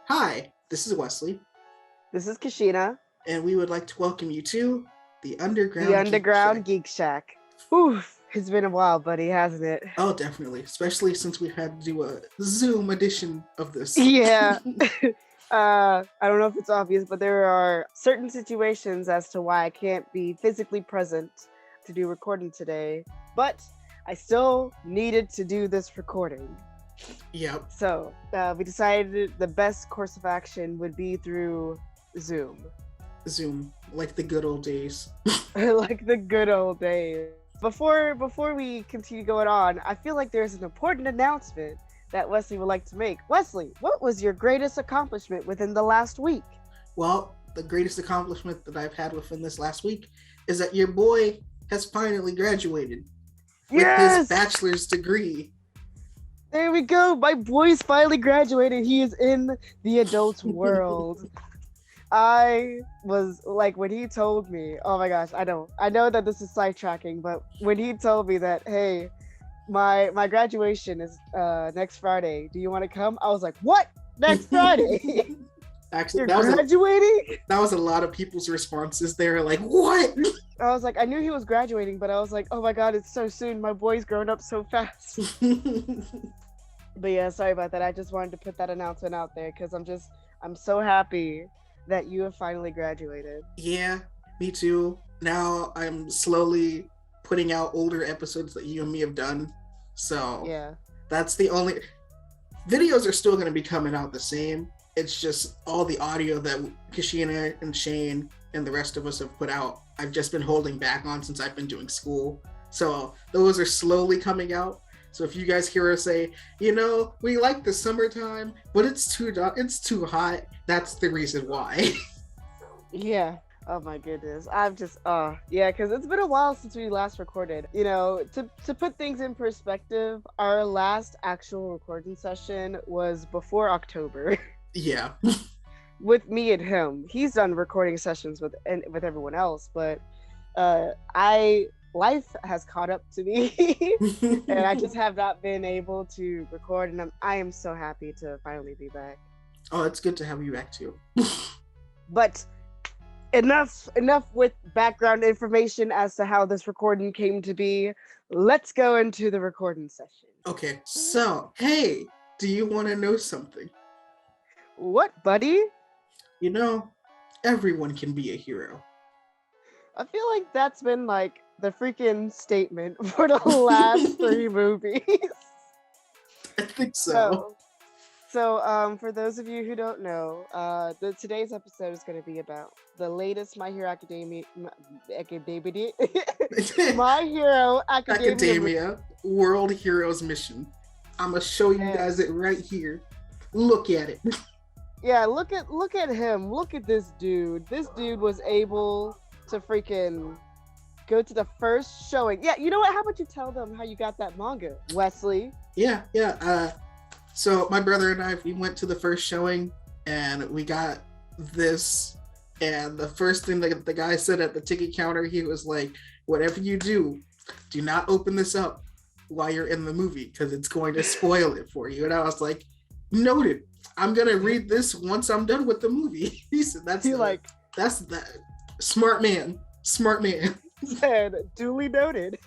Hi, this is Wesley, This is Ka'Shenia, and we would like to welcome you to the the Underground Geek Underground Shack. Geek Shack. Whew, it's been a while, buddy, hasn't it? Oh, definitely, especially since we've had to do a Zoom edition of this. Yeah. I don't know if it's obvious, but there are certain situations as to why I can't be physically present to do recording today, but I still needed to do this recording. Yep, So we decided the best course of action would be through Zoom. Zoom, like the good old days. Like the good old days. Before we continue going on, I feel like there's an important announcement that Wesley would like to make. Wesley, what was your greatest accomplishment within the last week? Well, the greatest accomplishment that I've had within this last week is that your boy has finally graduated with his bachelor's degree. There we go. My boy's finally graduated. He is in the adult world. I was like, when he told me, oh my gosh, I know that this is sidetracking, but when he told me that, hey, my graduation is next Friday, do you want to come? I was like, what? Next Friday? Actually, You're graduating? That was a lot of people's responses. They were like, what? I was like, I knew he was graduating, but I was like, oh my god, it's so soon. My boy's grown up so fast. But yeah, sorry about that. I just wanted to put that announcement out there because I'm so happy that you have finally graduated. Yeah, me too. Now I'm slowly putting out older episodes that you and me have done. So yeah, that's the only videos are still going to be coming out the same. It's just all the audio that Ka'Shenia and Shane and the rest of us have put out. I've just been holding back on since I've been doing school. So those are slowly coming out. So if you guys hear us say, we like the summertime, but it's too hot, that's the reason why. Yeah. Oh my goodness. I'm just yeah, because it's been a while since we last recorded. To put things in perspective, our last actual recording session was before October. Yeah. With me and him. He's done recording sessions with everyone else, but life has caught up to me and I just have not been able to record, and I am so happy to finally be back. Oh, it's good to have you back too. But enough with background information as to how this recording came to be. Let's go into the recording session. Okay, so hey, do you want to know something? What, buddy? Everyone can be a hero. I feel like that's been like the freaking statement for the last 3 movies. I think so. So, for those of you who don't know, today's episode is going to be about the latest My Hero Academia My Hero Academia World Heroes Mission. I'm gonna show you guys it right here. Look at it. Yeah, look at him. Look at this dude. This dude was able to freaking go to the first showing. Yeah, you know what? How about you tell them how you got that manga, Wesley? Yeah. So my brother and I, we went to the first showing and we got this. And the first thing that the guy said at the ticket counter, he was like, whatever you do not open this up while you're in the movie because it's going to spoil it for you. And I was like, noted. I'm going to read this once I'm done with the movie. He said, that's that. Smart man. Said, duly noted.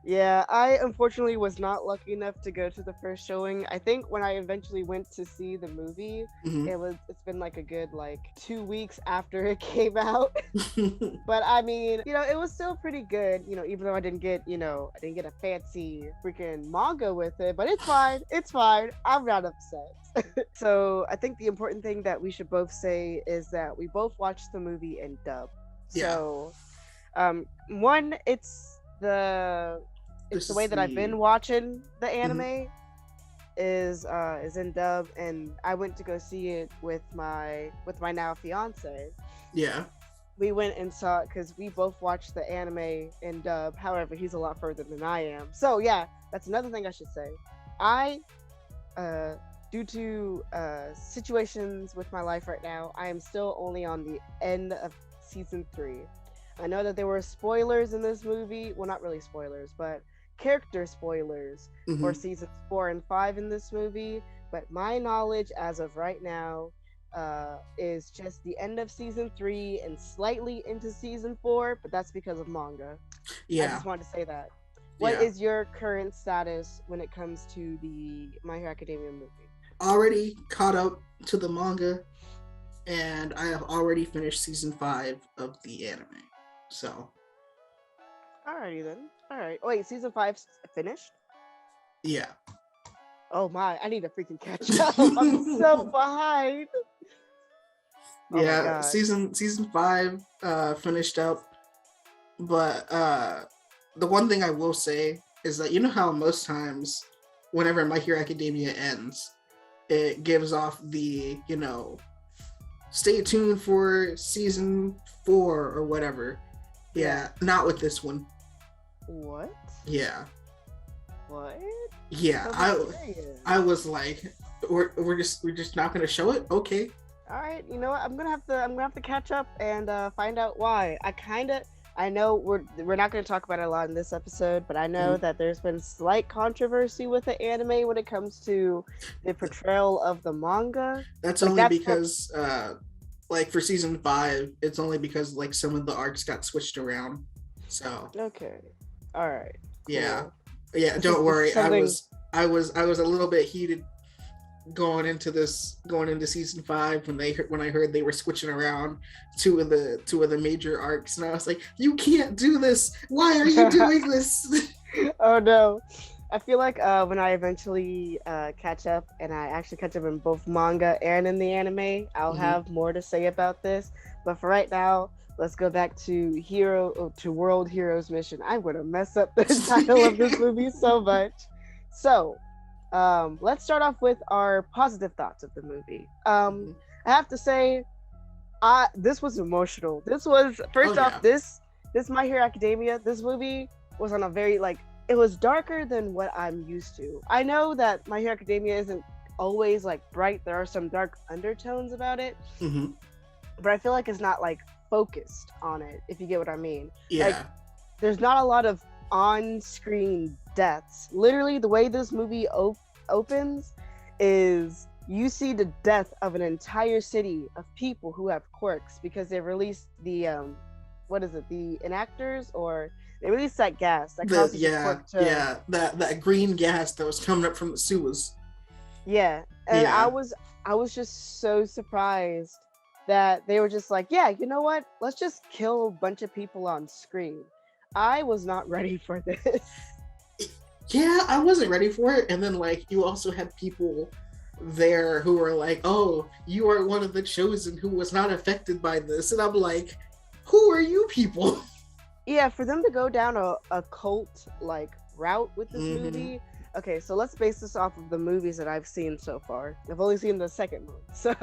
Yeah, I unfortunately was not lucky enough to go to the first showing. I think when I eventually went to see the movie, it's been like a good 2 weeks after it came out. But I mean, it was still pretty good, even though I didn't get a fancy freaking manga with it, but it's fine. I'm not upset. So I think the important thing that we should both say is that we both watched the movie in dub. Yeah. So, one, it's the way that I've been watching the anime is in dub, and I went to go see it with my now fiance. Yeah. We went and saw it because we both watched the anime in dub. However, he's a lot further than I am. So yeah, that's another thing I should say. I due to situations with my life right now, I am still only on the end of season 3. I know that there were spoilers in this movie. Well, not really spoilers, but character spoilers for seasons 4 and 5 in this movie. but my knowledge as of right now is just the end of season 3 and slightly into season 4, but that's because of manga. I Yeah. just wanted to say that. What is your current status when it comes to the My Hero Academia movie? Already caught up to the manga, and I have already finished season 5 of the anime. So. Alrighty then. Alright. Wait, season 5's finished? Yeah. Oh my, I need to freaking catch up. I'm so behind. Oh yeah, season 5 finished up, but the one thing I will say is that, you know how most times whenever My Hero Academia ends, it gives off the, you know, stay tuned for season 4 or whatever. Yeah, not with this one. What? Yeah. What? Yeah, I was like, we're just not gonna show it. Okay. All right. You know what? I'm gonna have to catch up and find out why. I know we're not gonna talk about it a lot in this episode, but I know that there's been slight controversy with the anime when it comes to the portrayal of the manga. That's like, only because like for season 5, it's only because like some of the arcs got switched around. So. Okay. All right. Cool. Yeah. Yeah, don't worry. I was a little bit heated going into season 5 when I heard they were switching around two of the major arcs, and I was like, you can't do this. Why are you doing this? Oh no. I feel like when I eventually catch up, and I actually catch up in both manga and in the anime, I'll have more to say about this. But for right now, let's go back to World Heroes Mission. I'm going to mess up the title of this movie so much. So, let's start off with our positive thoughts of the movie. I have to say, this was emotional. This was, first off, this My Hero Academia, this movie was on a very, like, it was darker than what I'm used to. I know that My Hero Academia isn't always, like, bright. There are some dark undertones about it. But I feel like it's not, like, focused on it, if you get what I mean. Yeah. Like, there's not a lot of on-screen deaths. Literally, the way this movie opens is you see the death of an entire city of people who have quirks because they released the the enactors, or they released that gas that causes quirk to... that green gas that was coming up from the sewers. Yeah, and I was just so surprised that they were just like, yeah, you know what? Let's just kill a bunch of people on screen. I was not ready for this. Yeah, I wasn't ready for it. And then, like, you also had people there who were like, oh, you are one of the chosen who was not affected by this. And I'm like, who are you people? Yeah, for them to go down a cult, like, route with this movie. Okay, so let's base this off of the movies that I've seen so far. I've only seen the second one. So,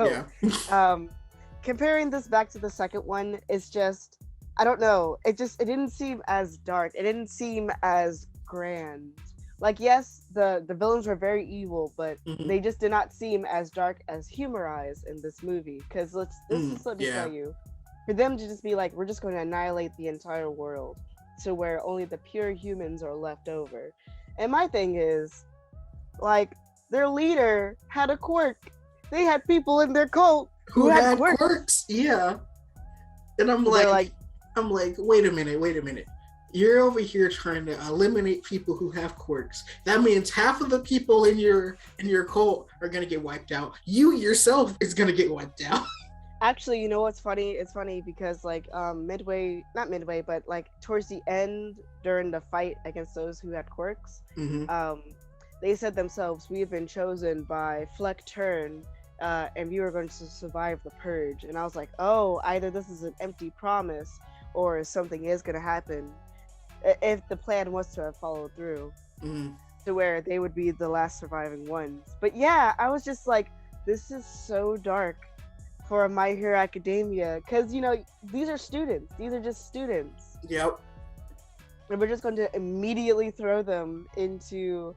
comparing this back to the second one is just, I don't know. It didn't seem as dark. It didn't seem as grand. Like, yes, the villains were very evil, but they just did not seem as dark as humorized in this movie. Because let me tell you, for them to just be like, we're just going to annihilate the entire world, to where only the pure humans are left over. And my thing is, like, their leader had a quirk. They had people in their cult who had quirks. Yeah. And I'm like, wait a minute. You're over here trying to eliminate people who have quirks. That means half of the people in your cult are gonna get wiped out. You yourself is gonna get wiped out. Actually, you know what's funny? It's funny because, like, not midway, but like towards the end during the fight against those who had quirks, they said themselves, "We have been chosen by Fleck Turn, and we are going to survive the purge." And I was like, oh, either this is an empty promise or something is going to happen if the plan was to have followed through, to where they would be the last surviving ones. But yeah, I was just like, this is so dark for My Hero Academia, because, you know, these are just students. Yep. And we're just going to immediately throw them into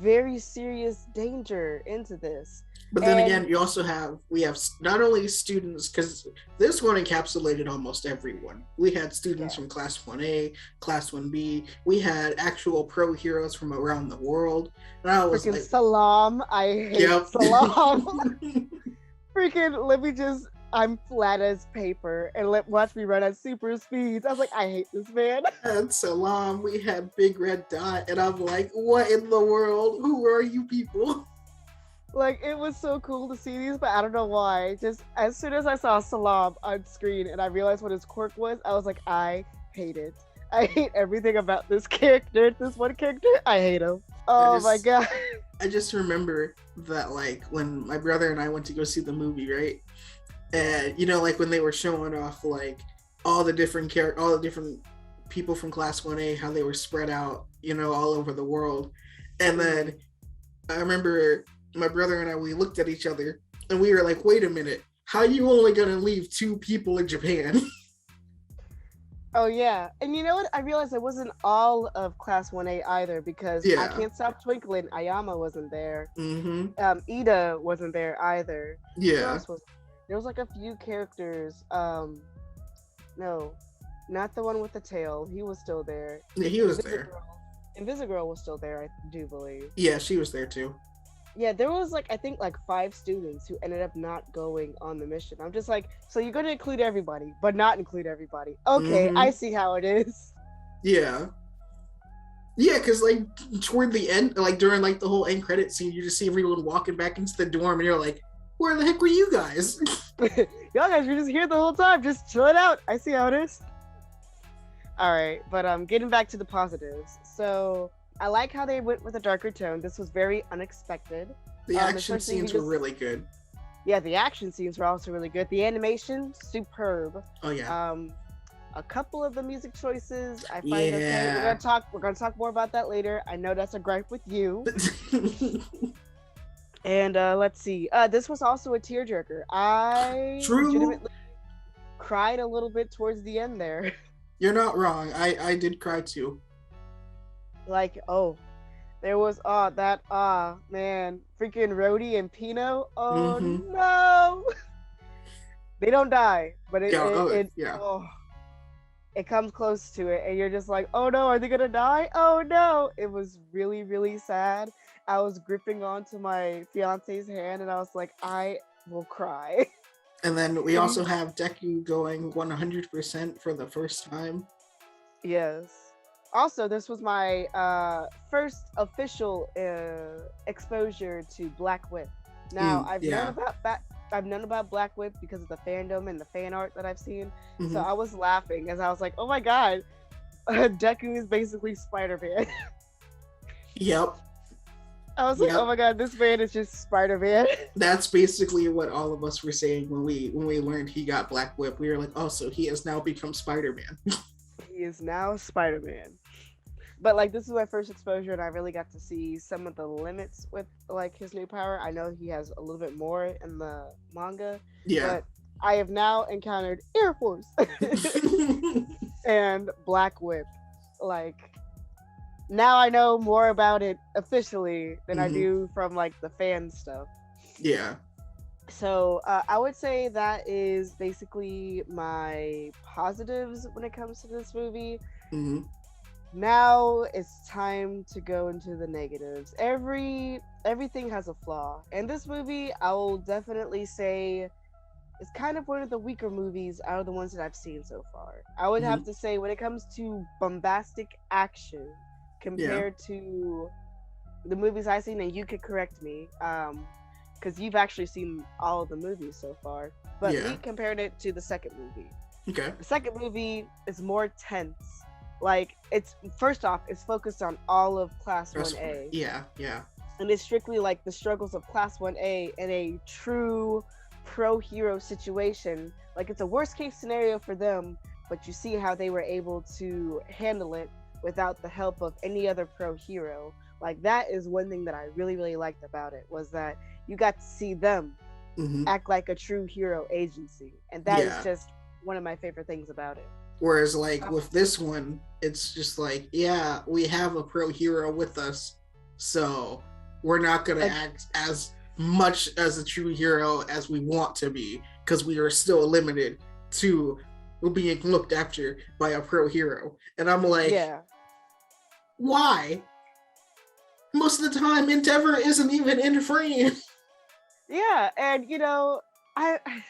very serious danger into this. But then again, you also we have not only students, because this one encapsulated almost everyone. We had students from Class 1A, Class 1B. We had actual pro heroes from around the world. And I was freaking Salam. I hate Salam. Freaking, I'm flat as paper and watch me run at super speeds. I was like, I hate this man. And Salam, we had Big Red Dot, and I'm like, what in the world? Who are you people? Like, it was so cool to see these, but I don't know why. Just as soon as I saw Salam on screen and I realized what his quirk was, I was like, I hate it. I hate everything about this character. This one character, I hate him. Oh my god. I just remember that, like, when my brother and I went to go see the movie, right? And, like, when they were showing off, like, all the different people from Class 1A, how they were spread out, all over the world. And then I remember my brother and I, we looked at each other and we were like, wait a minute, how are you only gonna leave 2 people in Japan? Oh yeah, and you know what, I realized it wasn't all of Class 1A either, because I Can't Stop Twinkling, Ayama wasn't there. Ida wasn't there either. There was like a few characters. No, not the one with the tail, he was still there. Yeah, he was there. Invisigirl was still there, I do believe. Yeah, she was there too. Yeah, there was I think 5 students who ended up not going on the mission. I'm just like, so you're going to include everybody, but not include everybody. Okay, I see how it is. Yeah. Yeah, because toward the end, during the whole end credit scene, you just see everyone walking back into the dorm and you're like, where the heck were you guys? Y'all guys were just here the whole time, just chilling out. I see how it is. All right, but getting back to the positives. So I like how they went with a darker tone. This was very unexpected. The action scenes were really good. Yeah, the action scenes were also really good. The animation, superb. Oh yeah. A couple of the music choices I find okay. We're gonna talk more about that later. I know that's a gripe with you. And let's see. This was also a tearjerker. I legitimately cried a little bit towards the end there. You're not wrong. I did cry too. There was man, freaking Rhodey and Pino. Oh no, they don't die, but it comes close to it, and you're just like, oh no, are they gonna die? Oh no, it was really, really sad. I was gripping onto my fiance's hand, and I was like, I will cry. And then we also have Deku going 100% for the first time. Yes. Also, this was my first official exposure to Black Whip. Now, I've known about Black Whip because of the fandom and the fan art that I've seen. So I was laughing as I was like, oh my god, Deku is basically Spider-Man. Yep. I was like, oh my god, this man is just Spider-Man. That's basically what all of us were saying when we learned he got Black Whip. We were like, oh, so he has now become Spider-Man. He is now Spider-Man. But this is my first exposure, and I really got to see some of the limits with his new power. I know he has a little bit more in the manga. Yeah. But I have now encountered Air Force and Black Whip. Now I know more about it officially than I do from the fan stuff. Yeah. So I would say that is basically my positives when it comes to this movie. Now it's time to go into the negatives. Everything has a flaw, and this movie I will definitely say is kind of one of the weaker movies out of the ones that I've seen so far. I would have to say, when it comes to bombastic action compared to the movies I've seen, and you could correct me, because you've actually seen all of the movies so far, but we compared it to the second movie. Okay. The second movie is more tense. It's first off, it's focused on all of Class 1A. Yeah. And it's strictly the struggles of Class 1A in a true pro-hero situation. It's a worst case scenario for them, but you see how they were able to handle it without the help of any other pro-hero. That is one thing that I really, really liked about it, was that you got to see them act like a true hero agency. And that is just one of my favorite things about it. Whereas with this one, it's just we have a pro hero with us, so we're not gonna act as much as a true hero as we want to be, because we are still limited to being looked after by a pro hero. And I'm like, Yeah. Why? Most of the time, Endeavor isn't even in frame. Yeah, and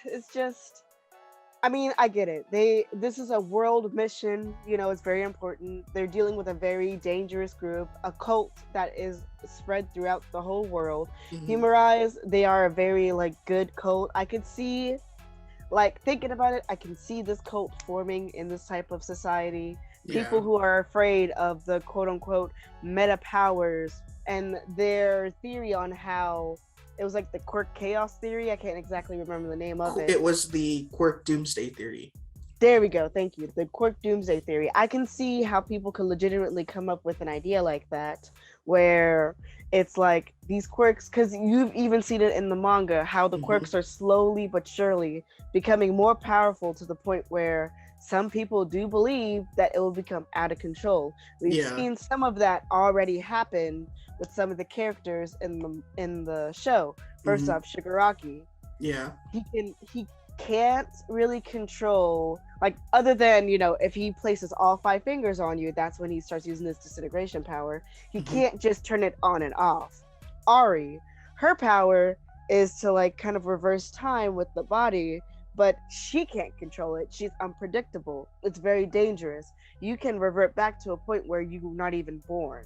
it's just, I mean, I get it. This is a world mission, it's very important. They're dealing with a very dangerous group, a cult that is spread throughout the whole world. Mhm. Humorize, they are a very good cult. I could see, thinking about it, I can see this cult forming in this type of society. People who are afraid of the quote unquote meta powers and their theory on how it was the quirk chaos theory. I can't exactly remember the name of it. It was the quirk doomsday theory. There we go. Thank you. The quirk doomsday theory. I can see how people could legitimately come up with an idea like that, where it's these quirks, because you've even seen it in the manga, how the quirks are slowly but surely becoming more powerful to the point where some people do believe that it will become out of control. We've seen some of that already happen with some of the characters in the show. First off, Shigaraki. Yeah. He can't really control, other than, if he places all 5 fingers on you, that's when he starts using his disintegration power. He can't just turn it on and off. Ari, her power is to kind of reverse time with the body, but she can't control it. She's unpredictable. It's very dangerous. You can revert back to a point where you're not even born.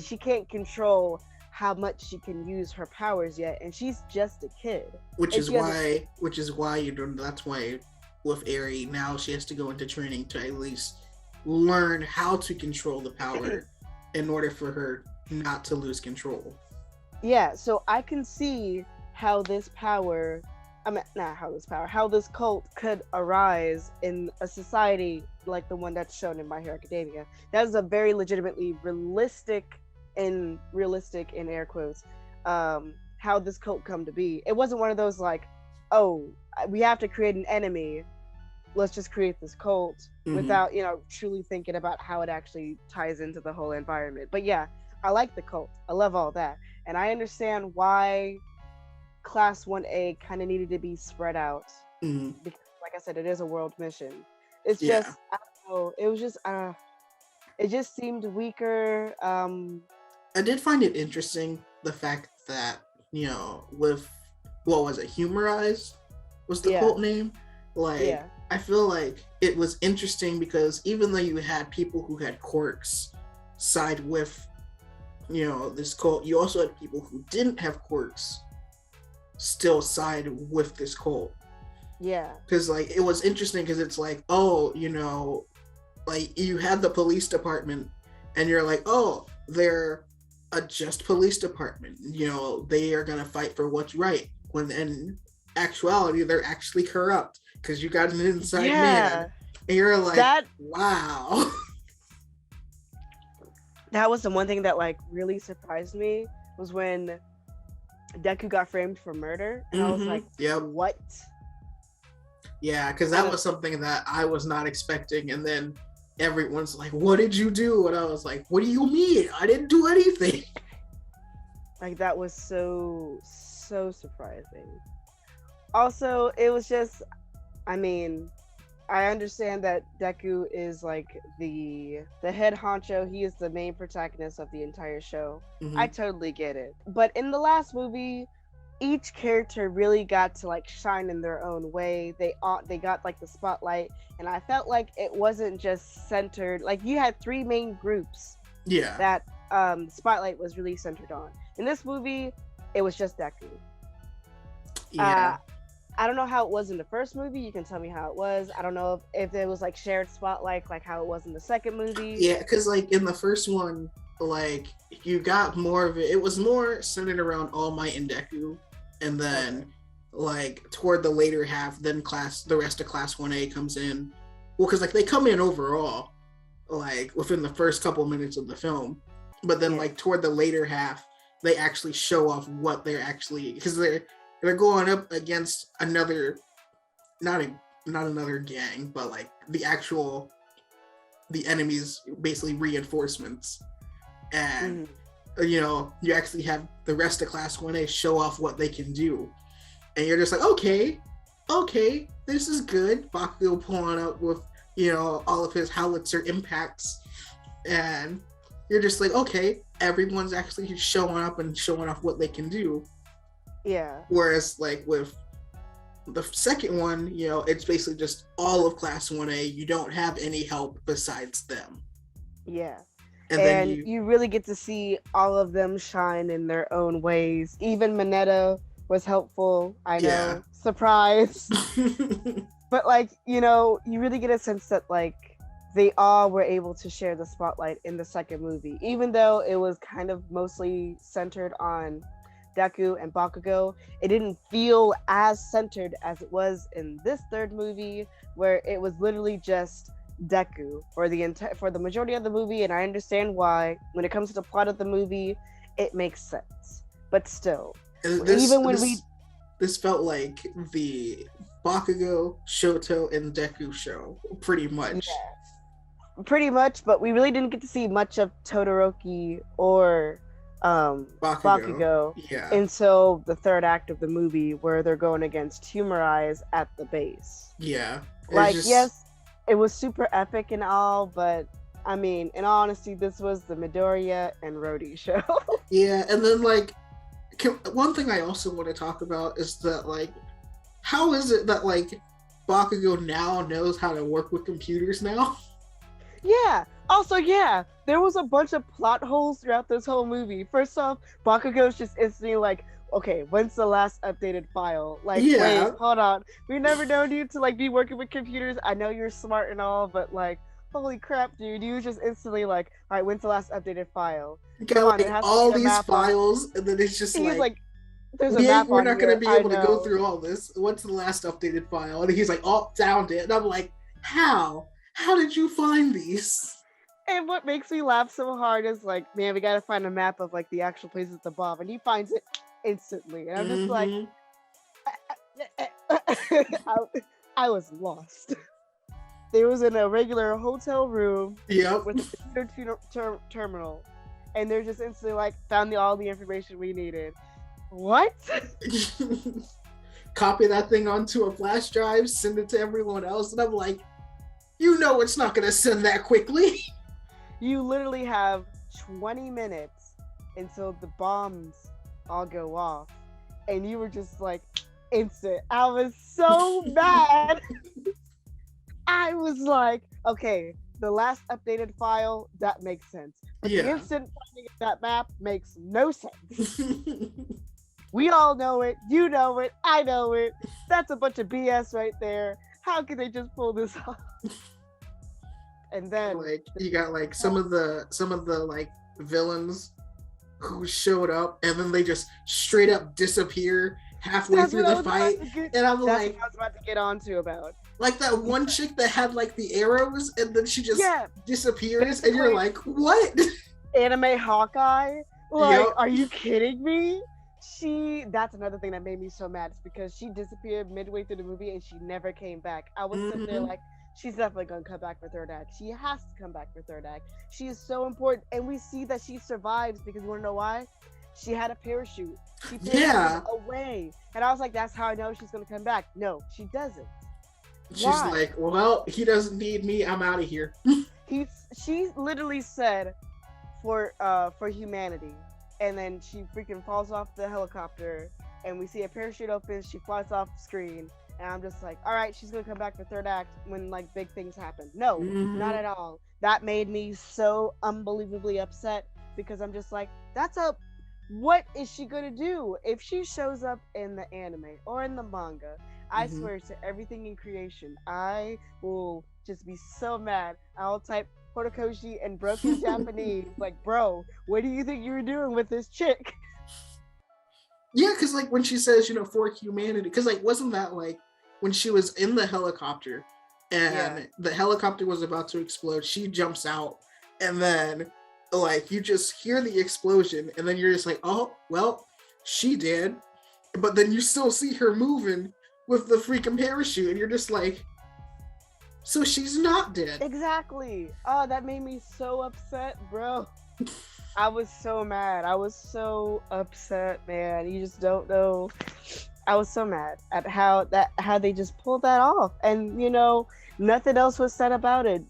She can't control how much she can use her powers yet, and she's just a kid. Which is why that's why with Eri now she has to go into training to at least learn how to control the power in order for her not to lose control. Yeah, so I can see how this cult could arise in a society like the one that's shown in My Hero Academia. That is a very legitimately realistic in air quotes, how this cult come to be. It wasn't one of those we have to create an enemy, let's just create this cult, without truly thinking about how it actually ties into the whole environment. But yeah, I like the cult. I love all that, and I understand why Class 1A kind of needed to be spread out, because like I said, it is a world mission. It's just, I don't know, it was just it just seemed weaker. I did find it interesting, the fact that, with, what was it, Humorize was the cult name? I feel like it was interesting because even though you had people who had quirks side with, this cult, you also had people who didn't have quirks still side with this cult. Yeah. Because, it was interesting because it's you had the police department and you're they're a just police department. They are going to fight for what's right. When in actuality, they're actually corrupt because you got an inside man. And you're wow. That was the one thing that really surprised me, was when Deku got framed for murder. And I was what? Yeah, because that was something that I was not expecting. And then everyone's like, what did you do? And I was like, what do you mean? I didn't do anything. That was so surprising. Also, it was just, I understand that Deku is the head honcho. He is the main protagonist of the entire show. I totally get it. But in the last movie, each character really got to shine in their own way. They got the spotlight, and I felt like it wasn't just centered. You had 3 main groups. Yeah. That spotlight was really centered on. In this movie, it was just Deku. Yeah. I don't know how it was in the first movie. You can tell me how it was. I don't know if it was shared spotlight, how it was in the second movie. Yeah, because in the first one, you got more of it. It was more centered around All Might and Deku, and then toward the later half, then the rest of Class 1A comes in. Well, because they come in overall, within the first couple minutes of the film, but then toward the later half, they actually show off what they're actually, because they're going up against another, not another gang, but the enemy's basically reinforcements. And you actually have the rest of Class 1A show off what they can do. And you're just like, okay, this is good. Baccago pulling up with, all of his howitzer impacts. And you're just like, okay, everyone's actually showing up and showing off what they can do. Yeah. Whereas, like, with the second one, it's basically just all of Class 1A. You don't have any help besides them. Yeah. And then you you really get to see all of them shine in their own ways. Even Mineta was helpful. I know. Yeah. Surprise. But, like, you really get a sense that, like, they all were able to share the spotlight in the second movie. Even though it was kind of mostly centered on Deku and Baccago, it didn't feel as centered as it was in this third movie, where it was literally just Deku for the majority of the movie. And I understand why. When it comes to the plot of the movie, it makes sense. But still, this felt like the Baccago, Shoto, and Deku show, pretty much. Yeah. Pretty much, but we really didn't get to see much of Todoroki or Baccago until the third act of the movie, where they're going against Humorize at the base. Yeah. Yes, it was super epic and all, but I mean, in all honesty, this was the Midoriya and Rhodey show. Yeah, and then, like, one thing I also want to talk about is that, like, how is it that, like, Baccago now knows how to work with computers now? Yeah. Also, yeah, there was a bunch of plot holes throughout this whole movie. First off, Baccago's just instantly like, okay, when's the last updated file? Like, wait, hold on. We've never known you to, like, be working with computers. I know you're smart and all, but, like, holy crap, dude. You just instantly like, all right, when's the last updated file? Come on, all these files, and then it's just like there's a map we're not going to be able to go through all this. What's the last updated file? And he's like, oh, found it. And I'm like, how? How did you find these? And what makes me laugh so hard is, like, man, we got to find a map of, like, the actual places of the bomb. And he finds it instantly. And I'm just like, I was lost. They was in a regular hotel room with a terminal. And they're just instantly like, found all the information we needed. What? Copy that thing onto a flash drive, send it to everyone else. And I'm like, it's not going to send that quickly. You literally have 20 minutes until the bombs all go off. And you were just like, instant. I was so mad. I was like, okay, the last updated file, that makes sense. But the instant finding of that map makes no sense. We all know it. You know it. I know it. That's a bunch of BS right there. How can they just pull this off? And then, like, you got, like, some of the like villains who showed up, and then they just straight up disappear halfway through the fight. And I'm like, what I was about to get onto about. Like that one chick that had, like, the arrows, and then she just disappears, and you're like, what? Anime Hawkeye? Like, are you kidding me? That's another thing that made me so mad, is because she disappeared midway through the movie and she never came back. I was sitting there like, she's definitely gonna come back for third act. She has to come back for third act. She is so important, and we see that she survives because you wanna know why? She had a parachute. She parachuted away, and I was like, that's how I know she's gonna come back. No, she doesn't. She's like, well, he doesn't need me. I'm out of here. She literally said, for humanity, and then she freaking falls off the helicopter, and we see a parachute open. She flies off screen, and I'm just like, all right, she's gonna come back for third act when, like, big things happen. No, not at all. That made me so unbelievably upset, because I'm just like, what is she gonna do if she shows up in the anime or in the manga? I swear to everything in creation, I will just be so mad. I'll type Horikoshi in broken Japanese, like, bro, what do you think you were doing with this chick? Yeah, because, like, when she says, for humanity, because, like, wasn't that, like, when she was in the helicopter and the helicopter was about to explode, she jumps out, and then, like, you just hear the explosion, and then you're just like, oh, well, she did. But then you still see her moving with the freaking parachute, and you're just like, so she's not dead. Exactly. Oh, that made me so upset, bro. I was so mad. I was so upset, man. You just don't know. I was so mad at how they just pulled that off, and nothing else was said about it.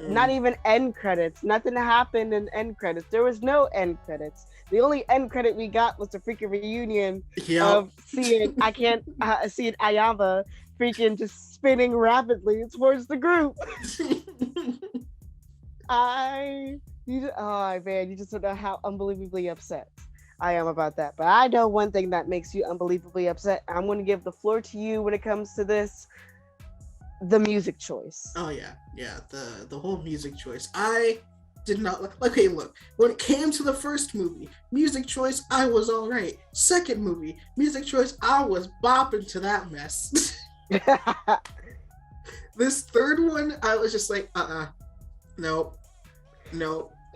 Not even end credits. Nothing happened in end credits. There was no end credits. The only end credit we got was the freaking reunion of seeing Ayama freaking just spinning rapidly towards the group. You just don't know how unbelievably upset I am about that. But I know one thing that makes you unbelievably upset. I'm going to give the floor to you when it comes to this. The music choice. Oh yeah, the whole music choice. I did not like. Okay, look, when it came to the first movie, music choice, I was all right. Second movie, music choice, I was bopping to that mess. This third one, I was just like, no.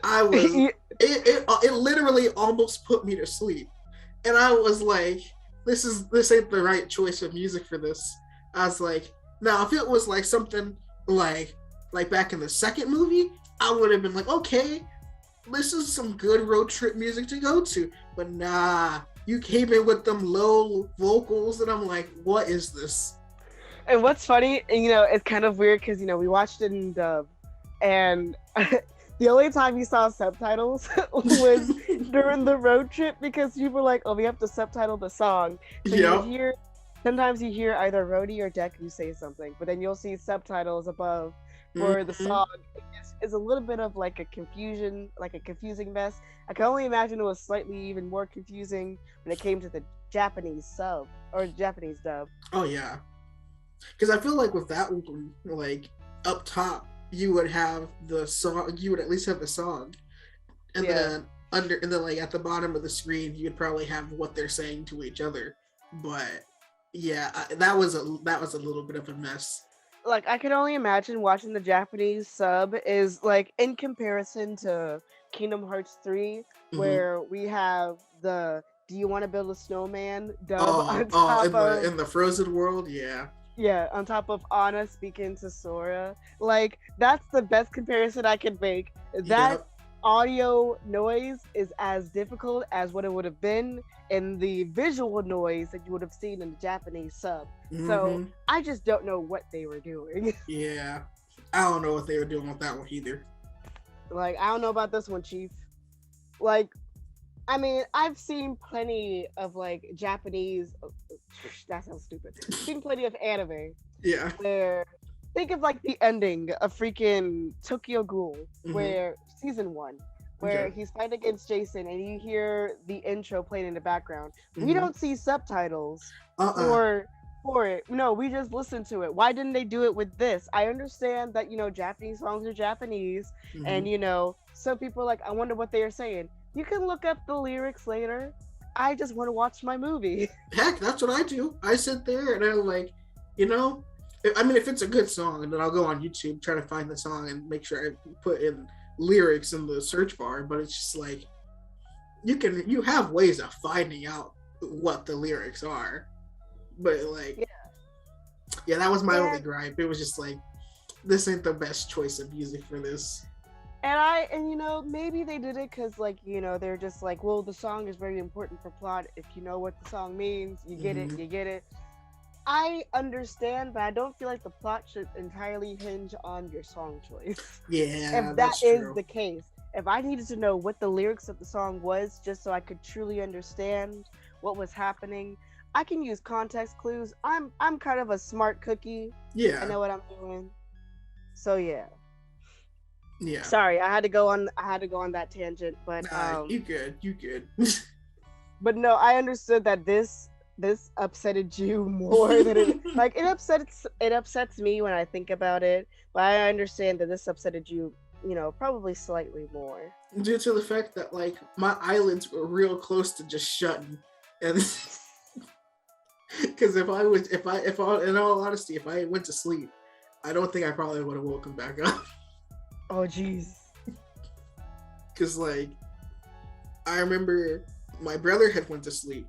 I was. It literally almost put me to sleep, and I was like, this ain't the right choice of music for this. I was like. Now, if it was like something like back in the second movie, I would have been like, okay, this is some good road trip music to go to. But nah, you came in with them low vocals, and I'm like, what is this? And what's funny, it's kind of weird because, we watched it in dub, and the only time you saw subtitles was during the road trip because people were like, oh, we have to subtitle the song. So sometimes you hear either Rhodey or Deku say something, but then you'll see subtitles above for the song. It's a little bit of like a confusing mess. I can only imagine it was slightly even more confusing when it came to the Japanese sub or Japanese dub. Oh yeah, because I feel like with that one, like up top, you would have the song. You would at least have the song, and then like at the bottom of the screen, you'd probably have what they're saying to each other, but. Yeah, that was a little bit of a mess. Like, I can only imagine watching the Japanese sub is like in comparison to Kingdom Hearts 3, where we have the "Do you want to build a snowman?" dub in the Frozen world, yeah. Yeah, on top of Anna speaking to Sora. Like, that's the best comparison I can make. That audio noise is as difficult as what it would have been in the visual noise that you would have seen in the Japanese sub. So I just don't know what they were doing. Yeah, I don't know what they were doing with that one either. Like, I don't know about this one, Chief. Like, I mean, I've seen plenty of like Japanese. That sounds stupid. I've seen plenty of anime. Yeah. Where think of like the ending of freaking Tokyo Ghoul, where season 1, where he's fighting against Jason, and you hear the intro playing in the background. We don't see subtitles for it. No, we just listen to it. Why didn't they do it with this? I understand that Japanese songs are Japanese, and some people are like, I wonder what they are saying. You can look up the lyrics later. I just want to watch my movie. Heck, that's what I do. I sit there and I'm like, I mean, if it's a good song, then I'll go on YouTube, try to find the song and make sure I put in lyrics in the search bar. But it's just like, you have ways of finding out what the lyrics are. But like, yeah, that was my only gripe. It was just like, this ain't the best choice of music for this. And maybe they did it because, like, they're just like, well, the song is very important for plot. If you know what the song means, you get it, you get it. I understand, but I don't feel like the plot should entirely hinge on your song choice. Yeah, if that is the case. If I needed to know what the lyrics of the song was, just so I could truly understand what was happening, I can use context clues. I'm kind of a smart cookie. Yeah. I know what I'm doing. So yeah. Yeah. Sorry, I had to go on that tangent, but you good. But no, I understood that this upsetted you more than it like it upsets me when I think about it, but I understand that this upsetted you, probably slightly more. Due to the fact that like my eyelids were real close to just shutting, and because if I in all honesty, if I went to sleep, I don't think I probably would have woken back up. Oh jeez. Because like I remember my brother had went to sleep.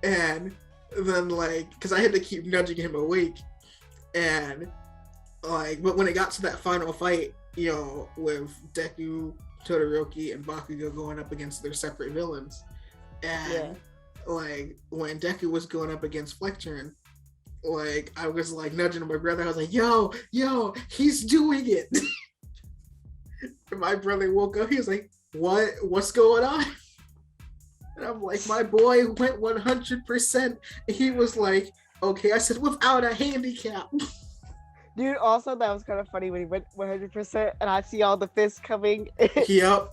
And then like, because I had to keep nudging him awake, and like, but when it got to that final fight, with Deku, Todoroki, and Baccago going up against their separate villains. And like when Deku was going up against Flecturn, like I was like nudging my brother. I was like, yo, he's doing it. And my brother woke up. He was like, what's going on? And I'm like, my boy went 100%. And he was like, okay. I said, without a handicap. Dude, also that was kind of funny when he went 100% and I see all the fists coming. Yep.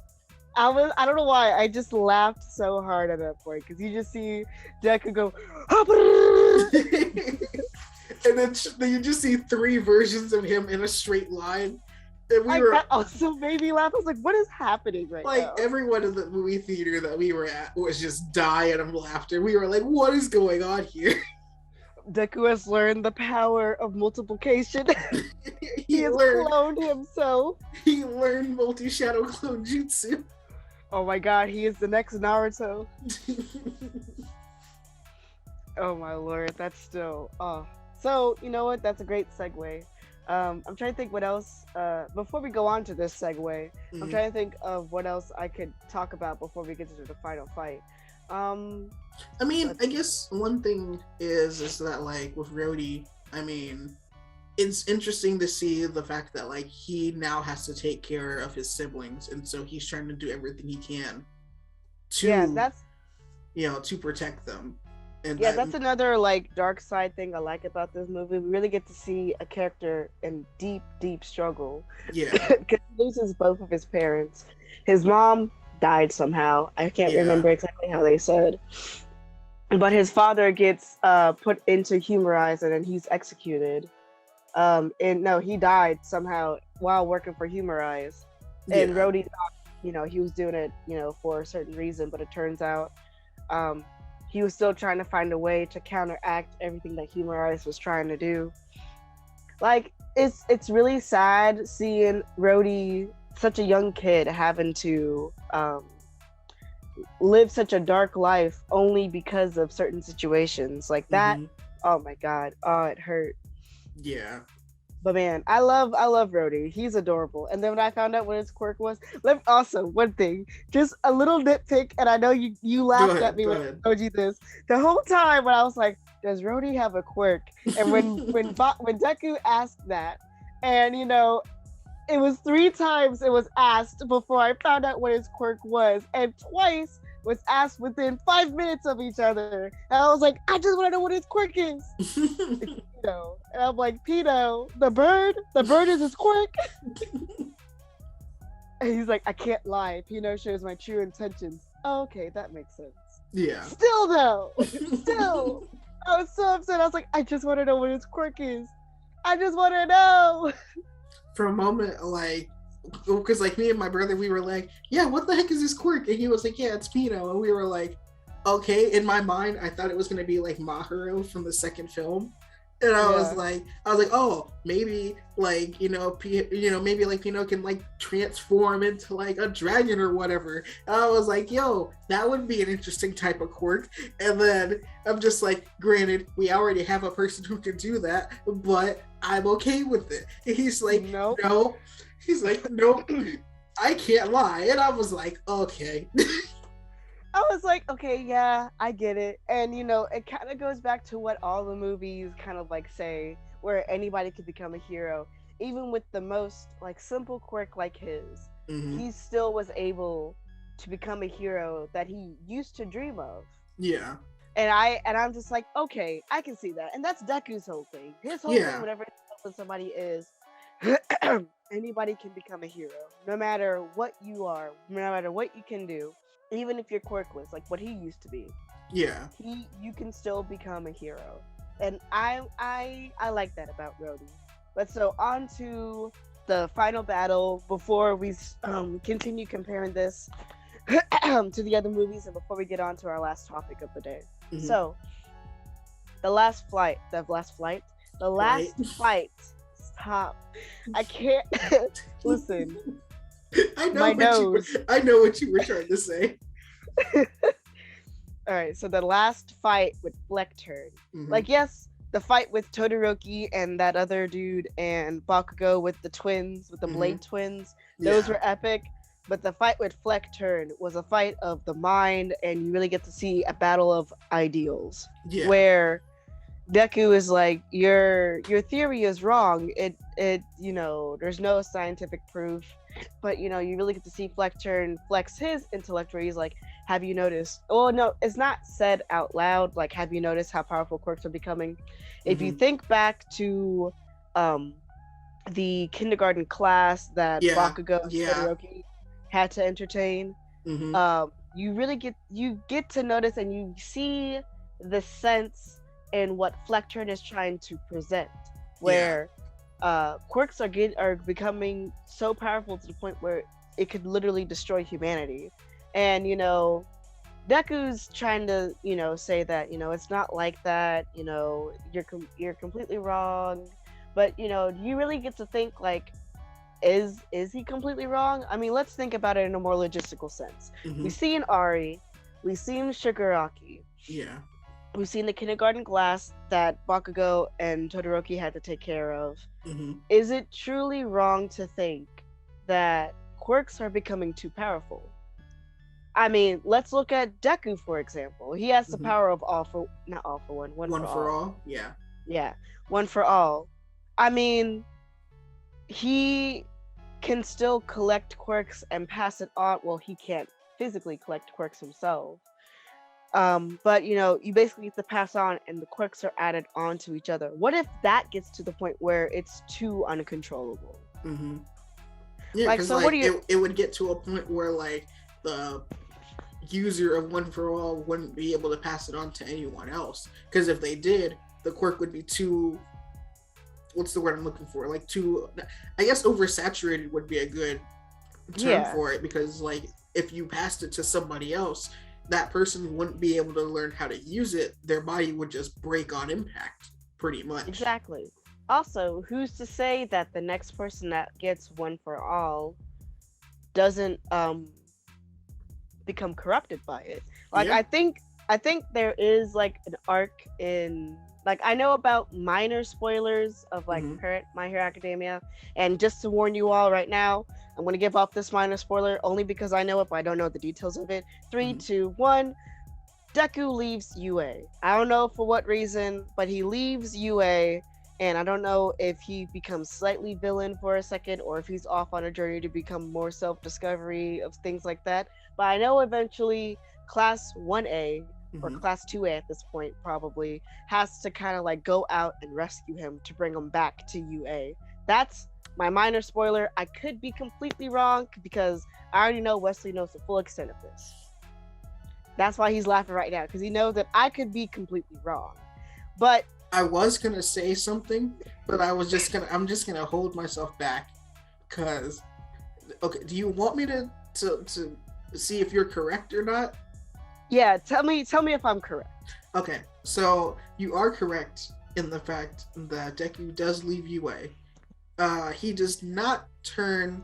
I don't know why, I just laughed so hard at that point because you just see Deku go and then you just see 3 versions of him in a straight line. And that also made me laugh. I was like, what is happening right now? Like everyone in the movie theater that we were at was just dying of laughter. We were like, what is going on here? Deku has learned the power of multiplication. he has cloned himself. He learned multi-shadow clone jutsu. Oh my god, he is the next Naruto. Oh my lord, that's still... Oh. So, you know what? That's a great segue. I'm trying to think what else... before we go on to this segue, I'm trying to think of what else I could talk about before we get to the final fight. I mean, I guess one thing is that, like, with Rhodey, I mean, it's interesting to see the fact that, like, he now has to take care of his siblings, and so he's trying to do everything he can to, to protect them. And that's another, like, dark side thing I like about this movie. We really get to see a character in deep struggle. Yeah. Because he loses both of his parents. His mom died somehow. I can't remember exactly how they said. But his father gets put into Humorize and then he's executed. He died somehow while working for Humorize. And Rhodey thought, he was doing it, for a certain reason, but it turns out he was still trying to find a way to counteract everything that Humorize was trying to do. Like, it's really sad seeing Rhodey, such a young kid, having to live such a dark life only because of certain situations like that. Oh my god, it hurt. Yeah, but man, I love Rhodey. He's adorable. And then when I found out what his quirk was, also one thing, just a little nitpick, and I know you laughed at me when I told you this the whole time when I was like, does Rhodey have a quirk? And when Deku asked that, and it was 3 times it was asked before I found out what his quirk was, and twice was asked within 5 minutes of each other. And I was like, I just want to know what his quirk is. Pino. And I'm like, Pino, the bird is his quirk. And he's like, I can't lie. Pino shows my true intentions. Oh, okay, that makes sense. Yeah. Still though, I was so upset. I was like, I just want to know what his quirk is. I just want to know. For a moment, like, because like me and my brother, we were like, yeah, what the heck is this quirk? And he was like, yeah, it's Pino. And we were like, okay. In my mind, I thought it was going to be like Mahiro from the second film. And I was like, oh, maybe like, maybe like Pino can like transform into like a dragon or whatever. And I was like, yo, that would be an interesting type of quirk. And then I'm just like, granted, we already have a person who can do that, but I'm okay with it. And he's like, no. He's like, nope, I can't lie. And I was like, okay. I was like, okay, yeah, I get it. And, it kind of goes back to what all the movies kind of like say, where anybody could become a hero. Even with the most like simple quirk like his, he still was able to become a hero that he used to dream of. Yeah. And I'm just like, okay, I can see that. And that's Deku's whole thing. His whole thing, whenever somebody is, anybody can become a hero. No matter what you are, no matter what you can do. Even if you're quirkless, like what he used to be. Yeah. You can still become a hero. And I like that about Rhodey. But so on to the final battle before we continue comparing this to the other movies and before we get on to our last topic of the day. So the last fight. Stop. I can't listen. I know what you were trying to say. All right, so the last fight with Flecturn. Like, yes, the fight with Todoroki and that other dude and Bakugo with the twins, with the Blade twins, those were epic. But the fight with Fleckturn was a fight of the mind, and you really get to see a battle of ideals. Yeah. Where Deku is like, your theory is wrong. It there's no scientific proof. But you really get to see Fleckturn flex his intellect, where he's like, have you noticed? Well, no, it's not said out loud. Like, have you noticed how powerful quirks are becoming? If you think back to the kindergarten class that Baccago and Todoroki had to entertain, you really get to notice, and you see the sense in what Fleckturn is trying to present, where quirks are becoming so powerful to the point where it could literally destroy humanity. And Deku's trying to say that it's not like that, you're completely wrong. But you really get to think, like, is he completely wrong? I mean, let's think about it in a more logistical sense. We see in Ari, we see in Shigaraki, we've seen the kindergarten class that Bakugo and Todoroki had to take care of. Is it truly wrong to think that quirks are becoming too powerful? I mean, let's look at Deku, for example. He has the power of one for all. Yeah, one for all. I mean, he can still collect quirks and pass it on. Well, he can't physically collect quirks himself. But you basically get to pass on, and the quirks are added onto each other. What if that gets to the point where it's too uncontrollable? Yeah, because so it would get to a point where, like, the user of One for All wouldn't be able to pass it on to anyone else. Because if they did, the quirk would be too, what's the word I'm looking for? Like, too, I guess oversaturated would be a good term for it. Because, like, if you passed it to somebody else, that person wouldn't be able to learn how to use it. Their body would just break on impact, pretty much. Exactly. Also, who's to say that the next person that gets One for All doesn't become corrupted by it? Like, I think there is, like, an arc in, like, I know about minor spoilers of, like, current My Hero Academia, and just to warn you all right now, I'm going to give off this minor spoiler only because I know it, but I don't know the details of it. 3, 2, 1. Deku leaves Ua. I don't know for what reason, but he leaves Ua, and I don't know if he becomes slightly villain for a second, or if he's off on a journey to become more self-discovery of things like that. But I know eventually Class 1A, or Class 2A at this point probably, has to kind of, like, go out and rescue him to bring him back to UA. That's my minor spoiler. I could be completely wrong, because I already know Wesley knows the full extent of this. That's why he's laughing right now, because he knows that I could be completely wrong. But I was gonna say something, but I'm just gonna hold myself back, because, okay, do you want me to see if you're correct or not? Yeah, tell me if I'm correct. Okay, so you are correct in the fact that Deku does leave UA. He does not turn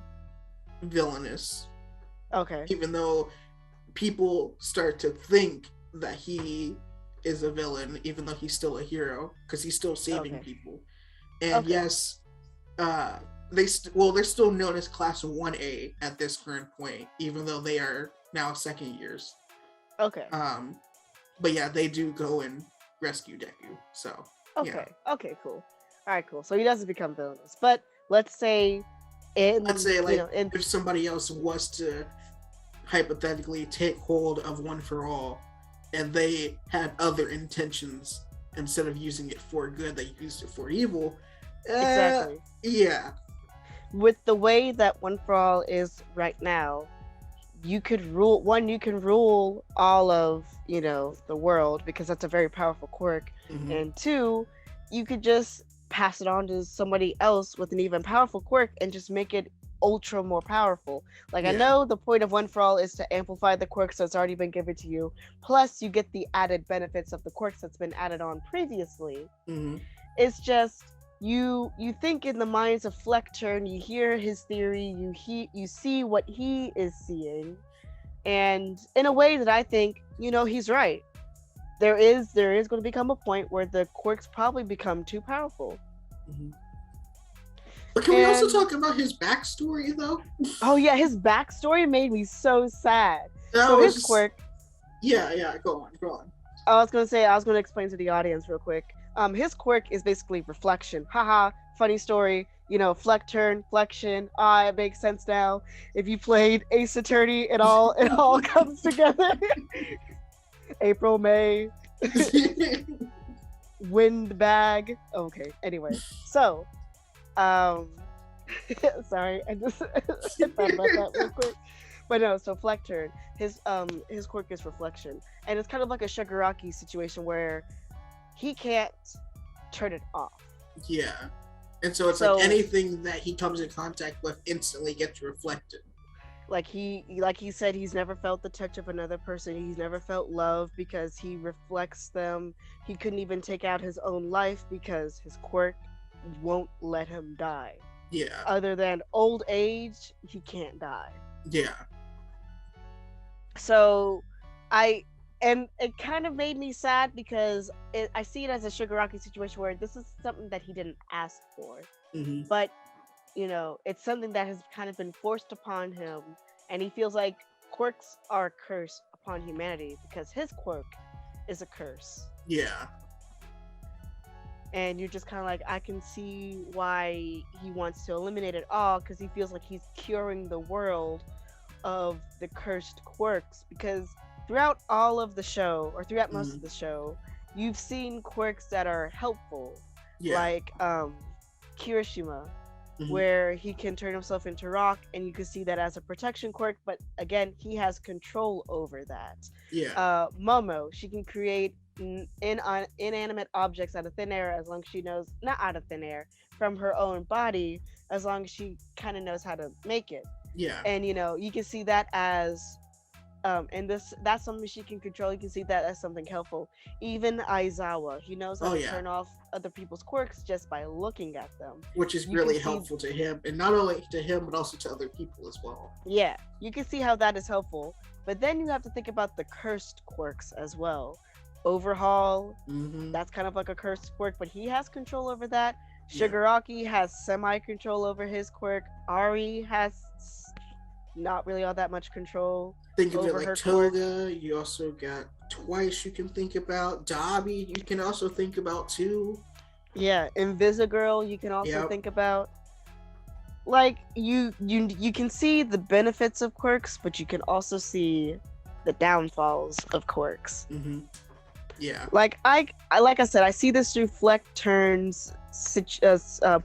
villainous. Okay. Even though people start to think that he is a villain, even though he's still a hero, because he's still saving people. And yes, they're still known as Class 1A at this current point, even though they are now second years. Okay. But yeah, they do go and rescue Deku. So okay, cool. All right, cool. So he doesn't become villainous, but let's say if somebody else was to hypothetically take hold of One for All, and they had other intentions, instead of using it for good, they used it for evil. Exactly. Yeah. With the way that One for All is right now, you can rule all of the world, because that's a very powerful quirk, and 2, you could just pass it on to somebody else with an even powerful quirk and just make it ultra more powerful. Like, I know the point of One for All is to amplify the quirks that's already been given to you, plus you get the added benefits of the quirks that's been added on previously. It's just you think in the minds of Fleckturn, you hear his theory, you see what he is seeing, and in a way that I think he's right. there is going to become a point where the quirks probably become too powerful. Mm-hmm. But can we also talk about his backstory, though? Oh yeah, his backstory made me so sad. So his quirk. Yeah, go on. I was gonna explain to the audience real quick. His quirk is basically reflection. Haha, funny story. Turn, flexion. It makes sense now. If you played Ace Attorney, it all comes together. April, May, wind bag. Okay. Anyway, so, sorry, I just thought about that real quick. But no, so Turn, his quirk is reflection, and it's kind of like a Shigaraki situation where he can't turn it off. Yeah, and so it's like anything that he comes in contact with instantly gets reflected. Like he said, he's never felt the touch of another person. He's never felt love because he reflects them. He couldn't even take out his own life because his quirk won't let him die. Yeah. Other than old age, he can't die. Yeah. So, and it kind of made me sad because I see it as a Shigaraki situation where this is something that he didn't ask for. Mm-hmm. But, it's something that has kind of been forced upon him, and he feels like quirks are a curse upon humanity because his quirk is a curse. Yeah. And you're just kind of like, I can see why he wants to eliminate it all, because he feels like he's curing the world of the cursed quirks, because throughout all of the show, or throughout most of the show, you've seen quirks that are helpful, like Kirishima, where he can turn himself into rock, and you can see that as a protection quirk, but again, he has control over that. Momo, she can create inanimate objects out of thin air, as long as she knows, not out of thin air, from her own body, as long as she kind of knows how to make it. And you can see that as and that's something she can control. You can see that as something helpful. Even Aizawa, he knows how to turn off other people's quirks just by looking at them, which is really helpful to him, and not only to him but also to other people as well. Yeah, you can see how that is helpful, but then you have to think about the cursed quirks as well. Overhaul, that's kind of like a cursed quirk, but he has control over that. Shigaraki has semi-control over his quirk. Ari has not really all that much control. Think of it like Toga. Quirk. You also got Twice you can think about. Dabi you can also think about too. Yeah, Invisigirl you can also think about. Like you can see the benefits of quirks, but you can also see the downfalls of quirks. Yeah. Like I said, I see this through Turn's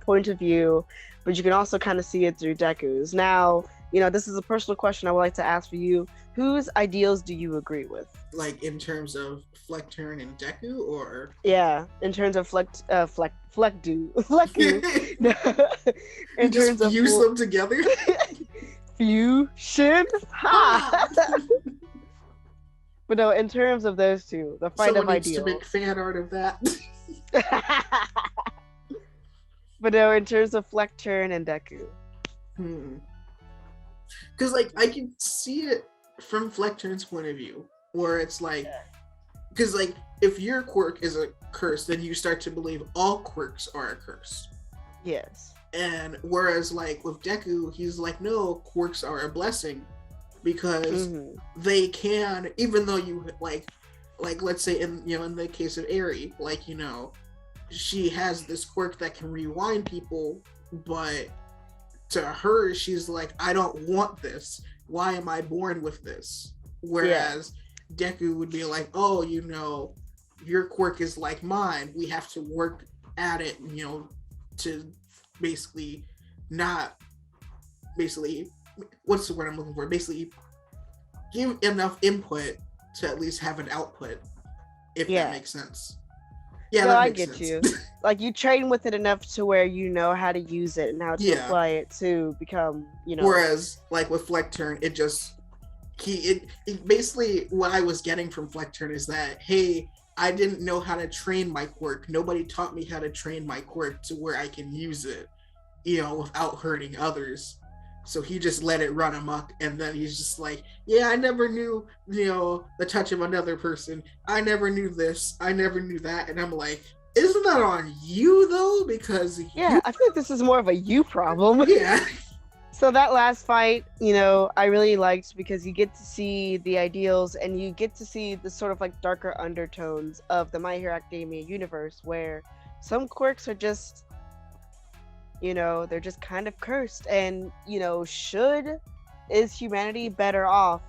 point of view, but you can also kind of see it through Deku's. Now, this is a personal question I would like to ask for you. Whose ideals do you agree with? Like in terms of Turn and Deku, or? Yeah, in terms of Fleckdu. In terms of use them together. Fusion. Ha! But no, in terms of those two, the fight of ideals. Someone needs to make fan art of that. But no, in terms of Turn and Deku. Because I can see it from Turn's point of view, where it's like, because if your quirk is a curse, then you start to believe all quirks are a curse. Yes. And whereas with Deku, he's like, no, quirks are a blessing, because they can, even though you like let's say in the case of Eri, she has this quirk that can rewind people, but to her, she's like, I don't want this. Why am I born with this? Whereas Deku would be like, oh, your quirk is like mine. We have to work at it, to basically what's the word I'm looking for? Basically give enough input to at least have an output, if that makes sense. Yeah, no, I get you. You train with it enough to where you know how to use it and how to apply it to become, Whereas, with Turn, it just it basically what I was getting from Turn is that, hey, I didn't know how to train my quirk. Nobody taught me how to train my quirk to where I can use it, without hurting others. So he just let it run amok, and then he's just like, yeah, I never knew, the touch of another person. I never knew this. I never knew that. And I'm like, isn't that on you, though? Because I feel like this is more of a you problem. Yeah. So that last fight, I really liked because you get to see the ideals and you get to see the sort of like darker undertones of the My Hero Academia universe, where some quirks are just, they're just kind of cursed. And, is humanity better off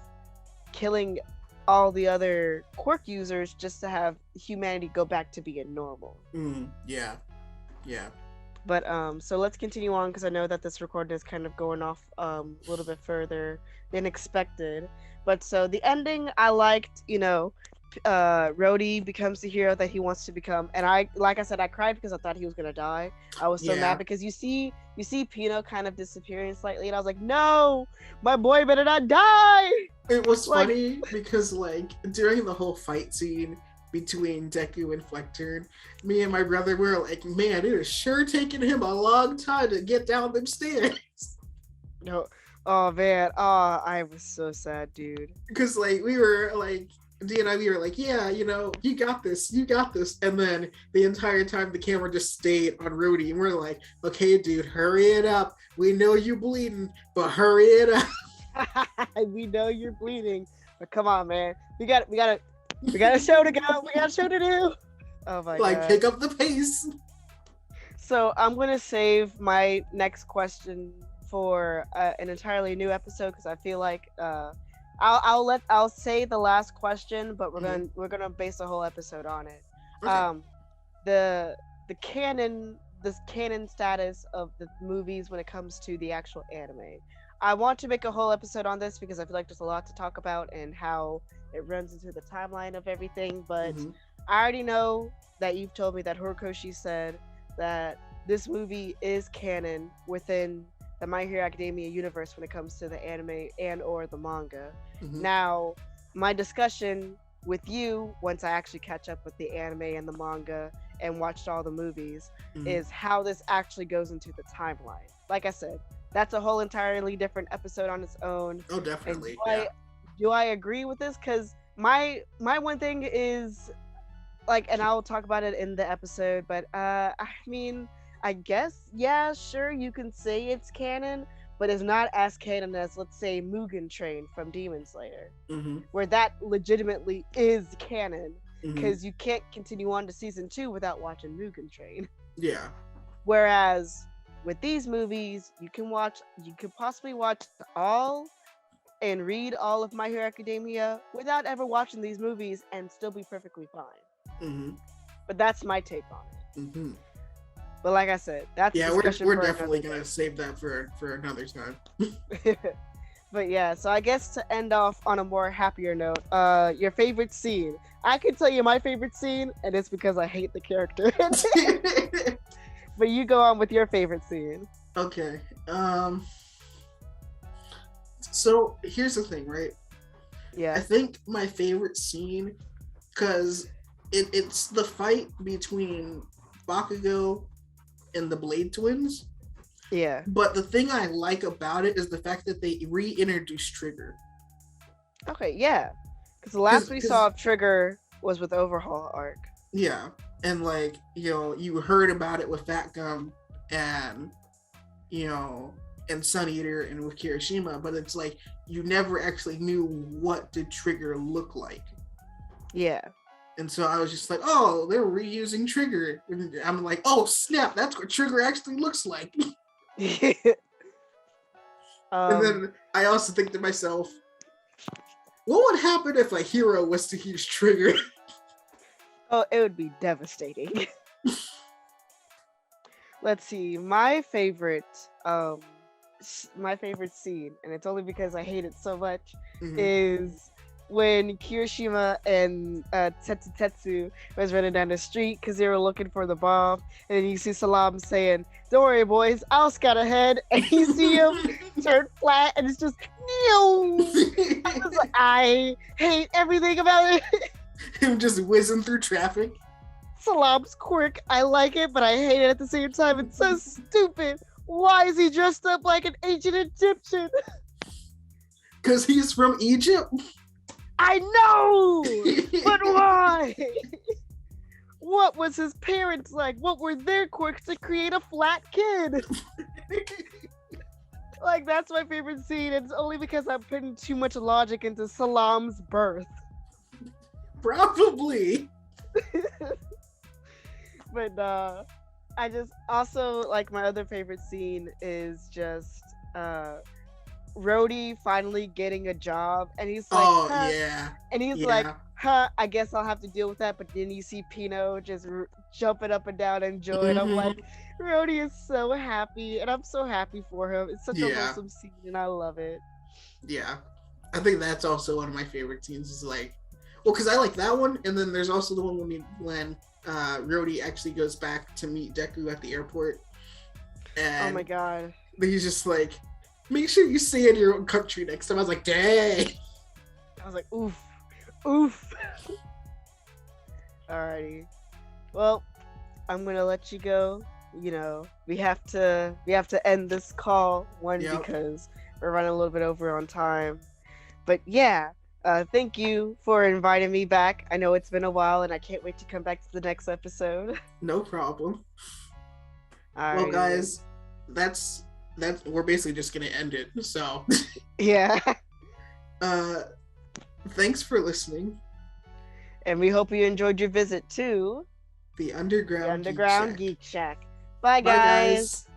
killing all the other quirk users just to have humanity go back to being normal? Yeah. But so let's continue on, because I know that this recording is kind of going off a little bit further than expected. But so the ending, I liked, Rhodey becomes the hero that he wants to become, and I said, I cried because I thought he was gonna die. I was so mad because you see Pino kind of disappearing slightly, and I was like, no, my boy better not die. It was funny because during the whole fight scene between Deku and Flecturn, me and my brother were like, man, it is sure taking him a long time to get down them stairs. No, oh man, I was so sad, dude. Because we were like, D and I, we were like, yeah, you got this, and then the entire time the camera just stayed on Rhodey, and we're like, okay, dude, hurry it up. We know you bleeding, but hurry it up. We know you're bleeding, but come on, man, we got a show to go. We got a show to do. Oh my god. Pick up the pace. So I'm gonna save my next question for an entirely new episode, because I feel like I'll say the last question, but we're gonna base the whole episode on it. Okay. The canon status of the movies when it comes to the actual anime. I want to make a whole episode on this because I feel like there's a lot to talk about and how it runs into the timeline of everything. But I already know that you've told me that Horikoshi said that this movie is canon within the My Hero Academia universe when it comes to the anime and or the manga. Now, my discussion with you, once I actually catch up with the anime and the manga and watched all the movies, is how this actually goes into the timeline. Like I said, that's a whole entirely different episode on its own. Oh, definitely. Do I agree with this? Because my one thing is, and I'll talk about it in the episode, but I mean, I guess, yeah, sure, you can say it's canon, but it's not as canon as, let's say, Mugen Train from Demon Slayer, where that legitimately is canon, because you can't continue on to season 2 without watching Mugen Train. Yeah. Whereas with these movies, you can possibly watch all and read all of My Hero Academia without ever watching these movies and still be perfectly fine. But that's my take on it. But like I said, that's we're definitely gonna save that for another time. But yeah, so I guess to end off on a more happier note, your favorite scene. I can tell you my favorite scene, and it's because I hate the character. But you go on with your favorite scene. Okay. So here's the thing, right? Yeah. I think my favorite scene, because it's the fight between Baccago and the Blade Twins. Yeah. But the thing I like about it is the fact that they reintroduced Trigger. Okay, yeah. Because the last we saw of Trigger was with Overhaul Arc. Yeah. And you heard about it with Fat Gum and and Sun Eater and with Kirishima, but it's you never actually knew what did Trigger look like. Yeah. And so I was just like, oh, they're reusing Trigger. And I'm like, oh snap, that's what Trigger actually looks like. And then I also think to myself, what would happen if a hero was to use Trigger? Oh, it would be devastating. Let's see, my favorite scene, and it's only because I hate it so much, is when Kirishima and Tetsu was running down the street because they were looking for the bomb, and then you see Salam saying, "Don't worry, boys, I'll scout ahead," and you see him turn flat, and it's just, I hate everything about it. Him just whizzing through traffic. Salam's quirk, I like it, but I hate it at the same time. It's so stupid. Why is he dressed up like an ancient Egyptian? Because he's from Egypt. I know! But why? What was his parents like? What were their quirks to create a flat kid? Like, that's my favorite scene. It's only because I'm putting too much logic into Salam's birth. Probably. But I just also, like, my other favorite scene is just Rhodey finally getting a job, and he's like, oh huh. yeah, and he's like, huh, I guess I'll have to deal with that. But then you see Pino just jumping up and down in joy, and I'm like, Rhodey is so happy, and I'm so happy for him. It's such a wholesome scene, and I love it. Yeah, I think that's also one of my favorite scenes. Is like, well, because I like that one, and then there's also the one when Rhodey actually goes back to meet Deku at the airport. And oh my god. He's just like, make sure you stay in your own country next time. I was like, dang. I was like, oof. Oof. Alrighty. Well, I'm gonna let you go. You know, we have to end this call, because we're running a little bit over on time. But yeah, thank you for inviting me back. I know it's been a while, and I can't wait to come back to the next episode. No problem. Alrighty. Well, guys, that's we're basically just gonna end it. So yeah. Thanks for listening. And we hope you enjoyed your visit to the Underground Geek Shack. Bye, guys.